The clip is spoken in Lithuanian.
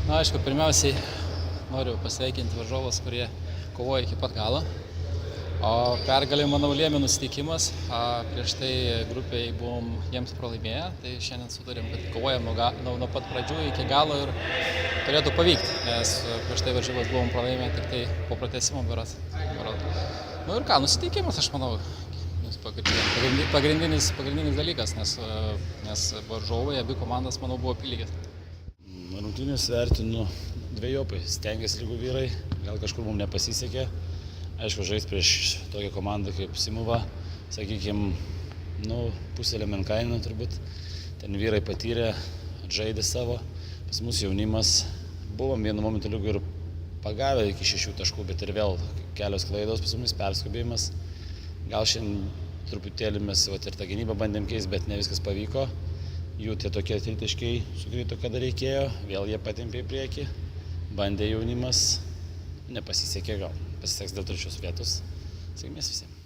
Na, aišku, pirmiausiai noriu pasveikinti varžovus, kurie kovoja iki pat galo. O pergalė, manau, lėmė nusiteikimas. Prieš tai grupėje buvom jiems pralaimėję, tai šiandien sutarėm, kad kovojam nuo pat pradžių iki galo ir turėtų pavykti, nes prieš tai varžybas buvom pralaimėję tik tai po pratęsimo berods. Nu ir ką, nusiteikimas, aš manau, pagrindinis dalykas, nes varžovai, abi komandas, manau, buvo apylygės. Rungtynes vertinu dvejopai, stengiasi lygų vyrai, gal kažkur mums nepasisekė. Aišku, žaisti prieš tokią komandą kaip Simuva, sakykime, pusė Lemenkaino turbūt. Ten vyrai patyrė, atžaidė savo. Pas mus jaunimas buvom vienu momentu lygų ir pagavę iki 6 taškų, bet ir vėl kelios klaidos pas mumis, perskubėjimas. Gal šiandien truputėlį mes ir tą gynybą bandėm keisti, bet ne viskas pavyko. Jų tie tokie tritaškiai sukrito, kada reikėjo, vėl jie patempė į priekį. Bandė jaunimas, nepasisekė gal. Pasiseks dėl trečios vietos. Sėkmės visiems.